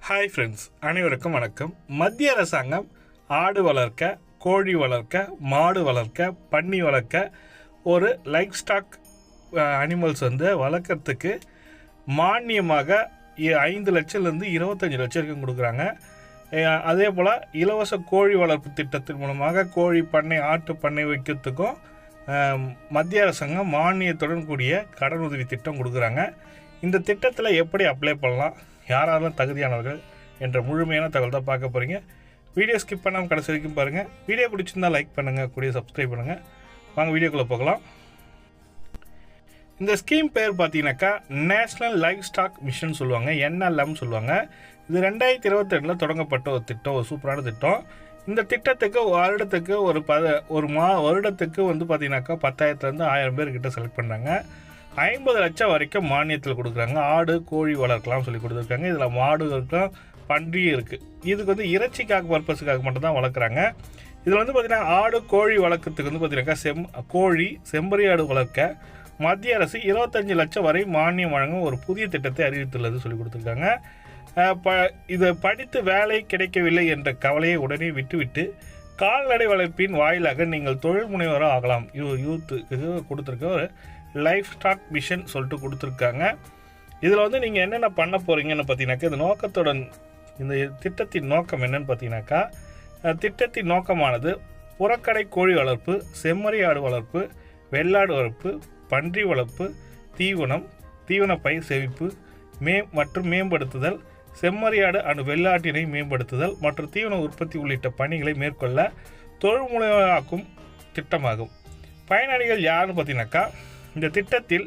Hi friends, அனைவருக்கும் வணக்கம். மத்திய அரசாங்கம் ஆடு வளர்க்க, கோழி வளர்க்க, மாடு வளர்க்க, பன்னி வளர்க்க ஒரு லைஃப் ஸ்டாக் அனிமல்ஸ் வளர்க்குறதுக்கு மானியமாக 5 லட்சம்லேருந்து 25 லட்சம் வரைக்கும் கொடுக்குறாங்க. அதே போல் இலவச கோழி வளர்ப்பு திட்டத்தின் மூலமாக கோழி பண்ணை, ஆட்டு பண்ணை வைக்கிறதுக்கும் மத்திய அரசாங்கம் மானியத்துடன் கூடிய கடன் உதவி திட்டம் கொடுக்குறாங்க. இந்த திட்டத்தில் எப்படி அப்ளை பண்ணலாம், யாரெல்லாம் தகுதியானவர்கள் என்ற முழுமையான தகவல் தான் பார்க்க போகிறீங்க. வீடியோ ஸ்கிப் பண்ணாமல் கடைசி வரைக்கும் பாருங்கள். வீடியோ பிடிச்சிருந்தால் லைக் பண்ணுங்கள், கூடிய சப்ஸ்கிரைப் பண்ணுங்கள். வாங்க வீடியோக்குள்ளே போகலாம். இந்த ஸ்கீம் பேர் பார்த்தீங்கன்னாக்கா நேஷ்னல் லைஃப் ஸ்டாக் மிஷன் சொல்லுவாங்க, NLM சொல்லுவாங்க. இது 2022 தொடங்கப்பட்ட ஒரு திட்டம், ஒரு சூப்பரான திட்டம். இந்த திட்டத்துக்கு வருடத்துக்கு வருடத்துக்கு பார்த்தீங்கன்னாக்கா 10,000 1000 பேர்கிட்ட செலக்ட் பண்ணுறாங்க. 50 லட்சம் வரைக்கும் மானியத்தில் கொடுக்குறாங்க. ஆடு கோழி வளர்க்கலாம் சொல்லி கொடுத்துருக்காங்க. இதில் மாடு இருக்கும், பன்றியும் இருக்குது. இதுக்கு இறைச்சிக்காக பர்பஸுக்காக மட்டும்தான் வளர்க்குறாங்க. இதில் பார்த்தீங்கன்னா ஆடு கோழி வளர்க்குறதுக்கு பார்த்தீங்கன்னாக்கா கோழி செம்பறி ஆடு வளர்க்க மத்திய அரசு 25 லட்சம் வரை மானியம் வழங்கும் ஒரு புதிய திட்டத்தை அறிவித்துள்ளது சொல்லி கொடுத்துருக்காங்க. இதை படித்து வேலை கிடைக்கவில்லை என்ற கவலையை உடனே விட்டுவிட்டு கால்நடை வளர்ப்பின் வாயிலாக நீங்கள் தொழில் முனைவராக ஆகலாம். யூத்துக்கு கொடுத்துருக்க ஒரு லைஃப் ஸ்டாக் மிஷன் சொல்லிட்டு கொடுத்துருக்காங்க. இதில் நீங்கள் என்னென்ன பண்ண போகிறீங்கன்னு பார்த்தீங்கன்னாக்கா, இந்த திட்டத்தின் நோக்கம் என்னன்னு பார்த்தீங்கன்னாக்கா, திட்டத்தின் நோக்கமானது புறக்கடை கோழி வளர்ப்பு, செம்மறி ஆடு வளர்ப்பு, வெள்ளாடு வளர்ப்பு, பன்றி வளர்ப்பு, தீவன பயிர் சேமிப்பு மற்றும் மேம்படுத்துதல், செம்மறியாடு வெள்ளாட்டினை மேம்படுத்துதல் மற்றும் தீவன உற்பத்தி உள்ளிட்ட பணிகளை மேற்கொள்ள தொழில் முனைவாக்கும் திட்டமாகும். பயனாளிகள் யாருன்னு பார்த்தீங்கன்னாக்கா, இந்த திட்டத்தில்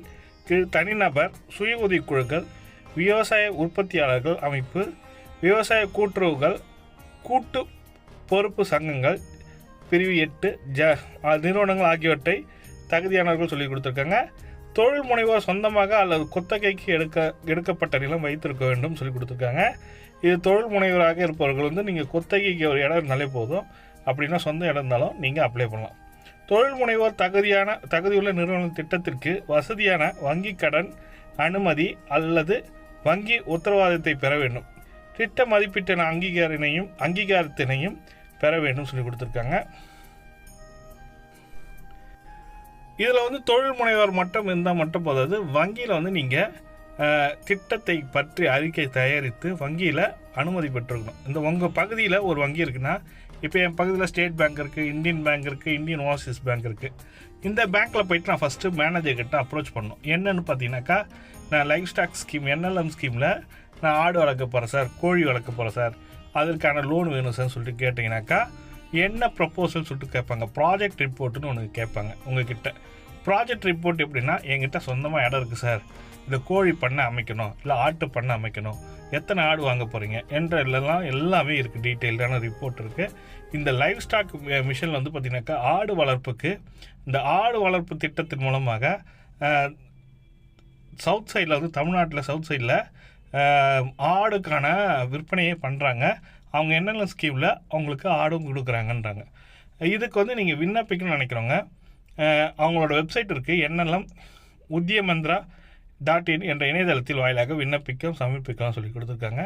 தனிநபர், சுய உதவிக்குழுக்கள், விவசாய உற்பத்தியாளர்கள் அமைப்பு, விவசாய கூட்டுறவுகள், கூட்டு பொறுப்பு சங்கங்கள், பிரிவு 8 நிறுவனங்கள் ஆகியவற்றை தகுதியானவர்கள் சொல்லி கொடுத்துருக்காங்க. தொழில் முனைவோர் சொந்தமாக அல்லது குத்தகைக்கு எடுக்கப்பட்ட நிலம் வைத்திருக்க வேண்டும் சொல்லி கொடுத்துருக்காங்க. இது தொழில் முனைவராக இருப்பவர்கள் நீங்கள் குத்தகைக்கு ஒரு இடம் இருந்தாலே போதும், அப்படின்னா சொந்த இடம் இருந்தாலும் நீங்கள் அப்ளை பண்ணலாம். தொழில் முனைவோர் தகுதியுள்ள நிறுவன திட்டத்திற்கு வசதியான வங்கி கடன் அனுமதி அல்லது வங்கி உத்தரவாதத்தை பெற வேண்டும். திட்ட மதிப்பீட்டின அங்கீகாரத்தினையும் பெற வேண்டும் சொல்லி கொடுத்துருக்காங்க. இதில் தொழில் முனைவர் மட்டும் இருந்தால் மட்டும் போதாது. வங்கியில் நீங்கள் திட்டத்தை பற்றி அறிக்கை தயாரித்து வங்கியில் அனுமதி பெற்றிருக்கணும். இந்த உங்கள் பகுதியில் ஒரு வங்கி இருக்குன்னா, இப்போ என் பகுதியில் ஸ்டேட் பேங்க் இருக்குது, இந்தியன் பேங்க் இருக்குது, இந்தியன் ஓவர்சீஸ் பேங்க் இருக்குது. இந்த பேங்க்கில் போய்ட்டு நான் ஃபஸ்ட்டு மேனேஜர்கிட்ட அப்ரோச் பண்ணணும். என்னென்னு பார்த்தீங்கன்னாக்கா, நான் லைஃப் ஸ்டாக் ஸ்கீம் NLM ஸ்கீமில் நான் ஆடு வளர்க்க போகிறேன் சார், கோழி வளர்க்க போகிறேன் சார், அதற்கான லோன் வேணும் சார்னு சொல்லிட்டு கேட்டிங்கனாக்கா என்ன ப்ரப்போசல் சொல்லிட்டு கேட்பாங்க. ப்ராஜெக்ட் ரிப்போர்ட்டுன்னு ஒன்று கேட்பாங்க உங்ககிட்ட. ப்ராஜெக்ட் ரிப்போர்ட் எப்படின்னா, என்கிட்ட சொந்தமாக இடம் இருக்குது சார், இல்லை கோழி பண்ணை அமைக்கணும், இல்லை ஆட்டு பண்ணை அமைக்கணும், எத்தனை ஆடு வாங்க போகிறீங்க என்ற எல்லாமே இருக்குது. டீட்டெயில்டான ரிப்போர்ட் இருக்குது. இந்த லைஃப் ஸ்டாக் மிஷனில் பார்த்தீங்கன்னாக்கா ஆடு வளர்ப்புக்கு இந்த ஆடு வளர்ப்பு திட்டத்தின் மூலமாக சவுத் சைடில் தமிழ்நாட்டில் சவுத் சைடில் ஆடுக்கான விற்பனையே பண்ணுறாங்க. அவங்க என்னென்ன ஸ்கீமில் அவங்களுக்கு ஆடும் கொடுக்குறாங்கன்றாங்க. இதுக்கு நீங்கள் விண்ணப்பிக்கணும்னு நினைக்கிறவங்க, அவங்களோட வெப்சைட் இருக்குது, NLM udyamandra.in என்ற இணையதளத்தில் வாயிலாக சமர்ப்பிக்கலாம் சொல்லி கொடுத்துருக்காங்க.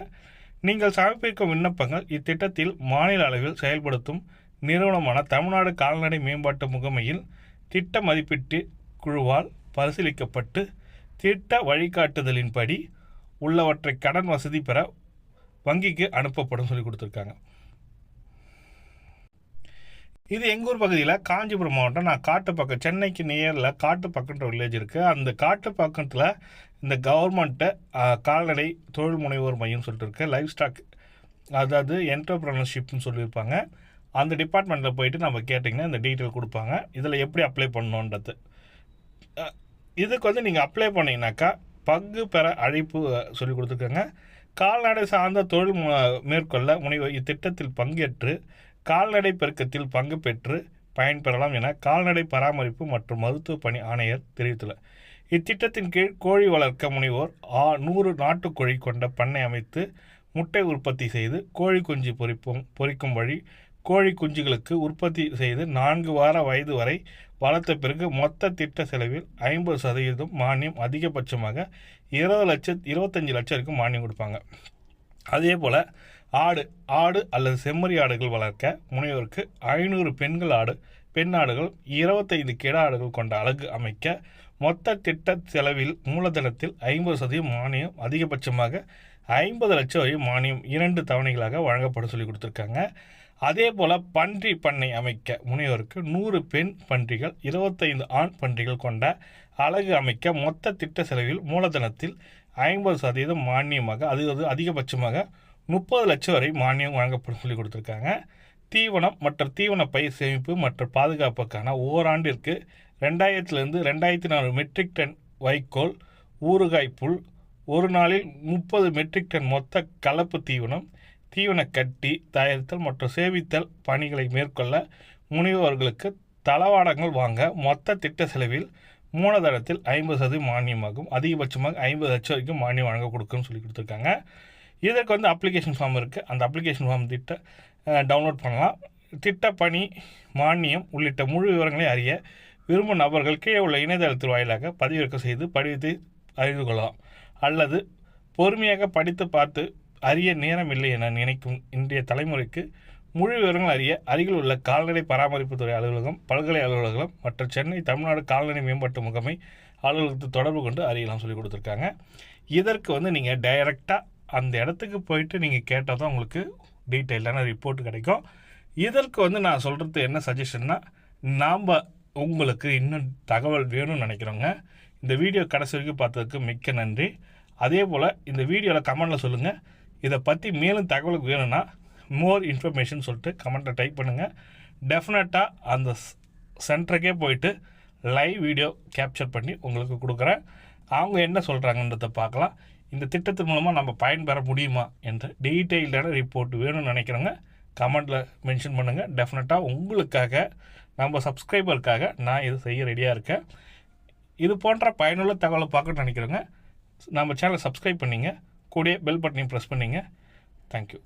நீங்கள் சமர்ப்பிக்கும் விண்ணப்பங்கள் இத்திட்டத்தில் மாநில அளவில் செயல்படுத்தும் நிறுவனமான தமிழ்நாடு கால்நடை மேம்பாட்டு முகமையில் திட்ட மதிப்பீட்டு குழுவால் பரிசீலிக்கப்பட்டு திட்ட வழிகாட்டுதலின்படி உள்ளவற்றை கடன் வசதி பெற வங்கிக்கு அனுப்பப்படும் சொல்லி கொடுத்துருக்காங்க. இது எங்கூர் பகுதியில் காஞ்சிபுரம் மாவட்டம். நான் காட்டுப்பாக்கம், சென்னைக்கு நியரில் காட்டுப்பாக்கன்ற வில்லேஜ் இருக்குது. அந்த காட்டுப்பாக்கத்தில் இந்த கவர்மெண்ட்டு கால்நடை தொழில் முனைவோர் மையம் சொல்லிட்டு இருக்கு. லைஃப் ஸ்டாக், அதாவது என்டர்பிரனர்ஷிப்னு சொல்லியிருப்பாங்க. அந்த டிபார்ட்மெண்ட்டில் போயிட்டு நம்ம கேட்டிங்கன்னா இந்த டீட்டெயில் கொடுப்பாங்க. இதில் எப்படி அப்ளை பண்ணணுன்றது. இதுக்கு நீங்கள் அப்ளை பண்ணிங்கனாக்கா பங்கு பெற அழைப்பு சொல்லி கொடுத்துருக்காங்க. கால்நடை சார்ந்த தொழில் மேற்கொள்ள முனைவோர் இத்திட்டத்தில் பங்கேற்று கால்நடை பெருக்கத்தில் பங்கு பெற்று பயன்பெறலாம் என கால்நடை பராமரிப்பு மற்றும் மருத்துவ பணி ஆணையர் தெரிவித்துள்ளார். இத்திட்டத்தின் கீழ் கோழி வளர்க்க முனைவோர் 100 நாட்டுக்கோழி கொண்ட பண்ணை அமைத்து முட்டை உற்பத்தி செய்து கோழி குஞ்சு பொரிக்கும் வழி கோழி குஞ்சுகளுக்கு உற்பத்தி செய்து 4 வார வயது வரை வளர்த்த பிறகு மொத்த திட்ட செலவில் 50% மானியம், அதிகபட்சமாக 25 லட்சம் வரைக்கும் மானியம் கொடுப்பாங்க. அதே போல் ஆடு அல்லது செம்மறி ஆடுகள் வளர்க்க முனைவோருக்கு 500 பெண் ஆடுகள் 25 கிடா ஆடுகள் கொண்ட அலகு அமைக்க மொத்த திட்ட செலவில் மூலதனத்தில் 50% மானியம், அதிகபட்சமாக 50 லட்சம் வரை மானியம் 2 தவணைகளாக வழங்கப்படும் சொல்லி கொடுத்துருக்காங்க. அதே போல் பன்றி பண்ணை அமைக்க முனைவோருக்கு 100 பெண் பன்றிகள் 25 ஆண் பன்றிகள் கொண்ட அலகு அமைக்க மொத்த திட்ட செலவில் மூலதனத்தில் 50% மானியமாக, அது அதிகபட்சமாக 30 லட்சம் வரை மானியம் வழங்கப்படும் சொல்லி கொடுத்துருக்காங்க. தீவனம் மற்றும் தீவன பயிர் சேமிப்பு மற்றும் பாதுகாப்புக்கான ஓராண்டிற்கு 2000 2400 மெட்ரிக் டன் வைக்கோல், ஊறுகாய் புல், ஒரு நாளில் 30 மெட்ரிக் டன் மொத்த கலப்பு தீவனம், தீவன கட்டி தயாரித்தல் மற்றும் சேமித்தல் பணிகளை மேற்கொள்ள முனைவோர்களுக்கு தளவாடங்கள் வாங்க மொத்த திட்ட செலவில் மூலதனத்தில் 50% மானியமாகும், அதிகபட்சமாக 50 லட்சம் வரைக்கும் மானியம் வழங்க கொடுக்குன்னு சொல்லி கொடுத்துருக்காங்க. இதற்கு அப்ளிகேஷன் ஃபார்ம் இருக்குது. அந்த அப்ளிகேஷன் ஃபார்ம் டவுன்லோட் பண்ணலாம். திட்டப்பணி, மானியம் உள்ளிட்ட முழு விவரங்களை அறிய விரும்பும் நபர்கள் கீழே உள்ள இணையதளத்தின் வாயிலாக பதிவிறக்கம் செய்து படிவத்தை அறிந்து கொள்ளலாம். அல்லது பொறுமையாக படித்து பார்த்து அறிய நேரமில்லை என நினைக்கும் இன்றைய தலைமுறைக்கு முழு விவரங்கள் அறிய அருகில் உள்ள கால்நடை பராமரிப்புத்துறை அலுவலகம், பல்கலை அலுவலகம் மற்றும் சென்னை தமிழ்நாடு கால்நடை மேம்பாட்டு முகமை அலுவலகத்தை தொடர்பு கொண்டு அறியலாம் சொல்லி கொடுத்துருக்காங்க. இதற்கு நீங்கள் டைரெக்டாக அந்த இடத்துக்கு போயிட்டு நீங்கள் கேட்டால் தான் உங்களுக்கு டீட்டெயிலான ரிப்போர்ட் கிடைக்கும். இதற்கு நான் சொல்கிறது என்ன சஜஷன்னா, நாம் உங்களுக்கு இன்னும் தகவல் வேணும்னு நினைக்கிறோங்க. இந்த வீடியோ கடைசி வரைக்கும் பார்த்ததுக்கு மிக்க நன்றி. அதே போல் இந்த வீடியோவில் கமெண்டில் சொல்லுங்கள், இதை பற்றி மேலும் தகவலுக்கு வேணும்னா மோர் இன்ஃபர்மேஷன் சொல்லிட்டு கமெண்ட்டை டைப் பண்ணுங்கள். டெஃபினட்டாக அந்த சென்டருக்கே போயிட்டு லைவ் வீடியோ கேப்சர் பண்ணி உங்களுக்கு கொடுக்குறேன். அவங்க என்ன சொல்கிறாங்கன்றதை பார்க்கலாம். இந்த திட்டத்தின் மூலமாக நம்ம பயன்பெற முடியுமா என்ற டீட்டெயில்டான ரிப்போர்ட் வேணும்னு நினைக்கிறோங்க. கமெண்டில் மென்ஷன் பண்ணுங்கள். டெஃபினட்டாக உங்களுக்காக, நம்ம சப்ஸ்கிரைபருக்காக நான் இது செய்ய ரெடியாக இருக்கேன். இது போன்ற பயனுள்ள தகவலை பார்க்கணும்னு நினைக்கிறோங்க. நம்ம சேனலை சப்ஸ்கிரைப் பண்ணிங்க, கூடயே பெல் பட்டனையும் ப்ரெஸ் பண்ணிங்க. தேங்க்யூ.